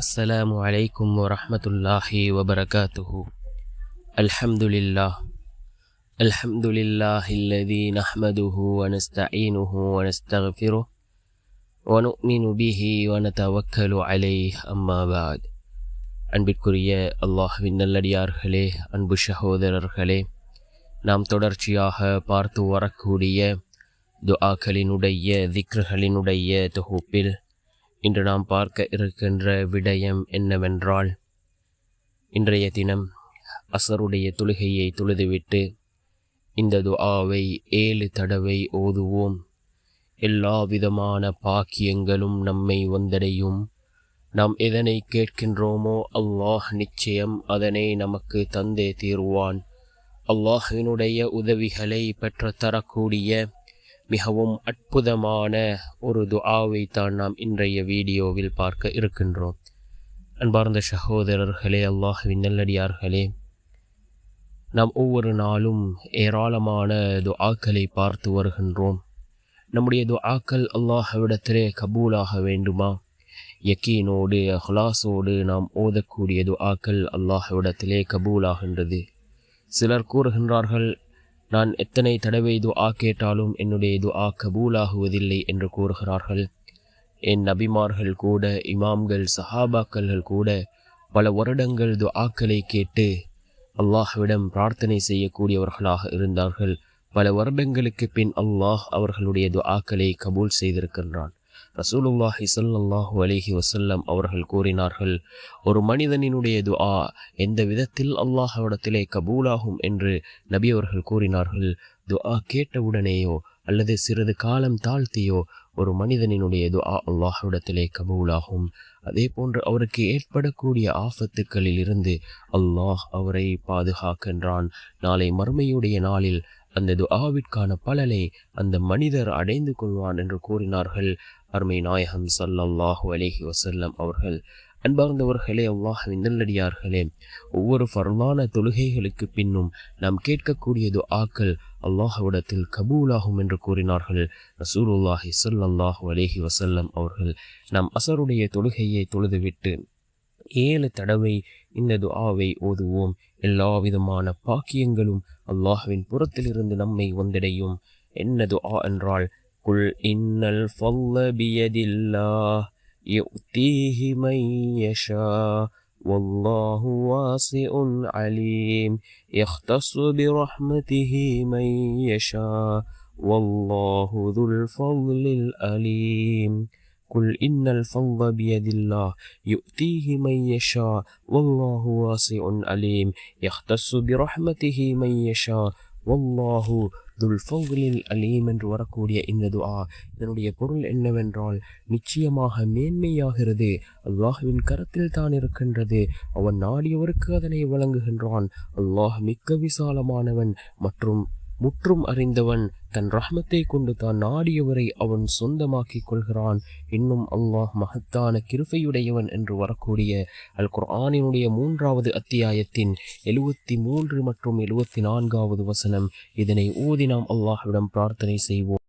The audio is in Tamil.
السلام عليكم ورحمة الله وبركاته. الحمد لله الذي نحمده ونستعينه ونستغفره ونؤمن به ونتوكل عليه أما بعد. அன்பிற்குரிய அல்லாஹ்வின் நல்லடியார்களே, அன்பு சகோதரர்களே, நாம் தொடர்ச்சியாக பார்த்து வரக்கூடிய துஆக்களினுடைய திக்ருகளினுடைய தொகுப்பில் இன்று நாம் பார்க்க இருக்கின்ற விடயம் என்னவென்றால், இன்றைய தினம் அசருடைய தொழுகையை தொழுதுவிட்டு இந்த துஆவை 7 தடவை ஓதுவோம். எல்லா விதமான பாக்கியங்களும் நம்மை வந்தடையும். நாம் எதனை கேட்கின்றோமோ அல்லாஹ் நிச்சயம் அதனை நமக்கு தந்தே தீருவான். அல்லாஹ்வினுடைய உதவிகளை பெற்றுத்தரக்கூடிய மிகவும் அற்புதமான ஒரு துஆவை தான் நாம் இன்றைய வீடியோவில் பார்க்க இருக்கின்றோம். அன்பார்ந்த சகோதரர்களே, அல்லாஹ்வின் நல்லடியார்களே, நாம் ஒவ்வொரு நாளும் ஏராளமான துஆக்களை பார்த்து வருகின்றோம். நம்முடைய துஆக்கள் அல்லாஹ்விடத்திலே கபூலாக வேண்டுமா? யக்கீனோடு இஹ்லாஸோடு நாம் ஓதக்கூடிய துஆக்கள் அல்லாஹ்விடத்திலே கபூலாகின்றது. சிலர் கூறுகின்றார்கள், நான் எத்தனை தடவை துஆ கேட்டாலும் என்னுடைய துஆ கபூலாகுவதில்லை என்று கூறுகிறார்கள். என் நபிமார்கள் கூட, இமாம்கள், சஹாபாக்கள் கூட பல வருடங்கள் துஆக்களை கேட்டு அல்லாஹ்விடம் பிரார்த்தனை செய்யக்கூடியவர்களாக இருந்தார்கள். பல வருடங்களுக்கு பின் அல்லாஹ் அவர்களுடைய துஆக்களை கபூல் செய்திருக்கின்றான். ரசூலுல்லாஹி ஸல்லல்லாஹு அலைஹி வஸல்லம் அவர்கள் கூறினார்கள், ஒரு மனிதனினுடைய துஆ எந்த விதத்தில் அல்லாஹ்விடத்திலே கபூலாகும் என்று நபி அவர்கள் கூறினார்கள். துஆ கேட்டவுடனேயோ அல்லது சிறிது காலம் தாழ்த்தியோ ஒரு மனிதனினுடைய துஆ அல்லாஹ்விடத்திலே கபூலாகும். அதே போன்று அவருக்கு ஏற்படக்கூடிய ஆபத்துக்களில் இருந்து அல்லாஹ் அவரை பாதுகாக்கின்றான். நாளை மறுமையுடைய நாளில் அந்த துஆவிற்கான பலனை அந்த மனிதர் அடைந்து கொள்வான் என்று கூறினார்கள் அருமை நாயகம் ஸல்லல்லாஹு அலைஹி வஸல்லம் அவர்கள். அன்பார்ந்தவர்களே, அல்லாஹ்வின் நல்லடியார்களே, ஒவ்வொரு ஃபர்லான தொழுகைகளுக்கு பின்னும் நாம் கேட்கக்கூடிய துஆக்கள் அல்லாஹ்விடத்தில் கபூலாகும் என்று கூறினார்கள் ரசூலுல்லாஹி ஸல்லல்லாஹு அலைஹி வஸல்லம் அவர்கள். நாம் அசருடைய தொழுகையை தொழுதுவிட்டு 7 தடவை இந்த துஆவை ஓதுவோம். எல்லா விதமான பாக்கியங்களும் அல்லாஹ்வின் புறத்திலிருந்து நம்மை வந்தடையும். என்ன துஆ என்றால், குல் இன்னல் ஃபضل பியதில்லாஹ் யு'தீஹி மன் யஷா வல்லாஹு வாஸிஉன் அலீம் யக்தஸு பிரஹ்மதிஹி மன் யஷா வல்லாஹு துல் ஃபضலில் அலீம். குல் இன்னல் ஃபضل பியதில்லாஹ் யு'தீஹி மன் யஷா வல்லாஹு வாஸிஉன் அலீம் யக்தஸு பிரஹ்மதிஹி மன் யஷா வல்லாஹு துல் ஃபضலில் அலீம் என்று வரக்கூடிய இந்த துஆ, இதனுடைய பொருள் என்னவென்றால், நிச்சயமாக மேன்மையாகிறது அல்லாஹ்வின் கரத்தில் தான் இருக்கின்றது. அவன் நாடியவருக்கு அதனை வழங்குகின்றான். அல்லாஹ் மிக்க விசாலமானவன் மற்றும் முற்றும் அறிந்தவன். தன் ரஹ்மத்தை கொண்டு தான் நாடியவரை அவன் சொந்தமாக்கிக் கொள்கிறான். இன்னும் அல்லாஹ் மகத்தான கிருபையுடையவன் என்று வரக்கூடிய அல் குர்ஆனினுடைய 3வது அத்தியாயத்தின் 73 மற்றும் 74வது வசனம். இதனை ஓதி நாம் அல்லாஹ்விடம் பிரார்த்தனை செய்வோம்.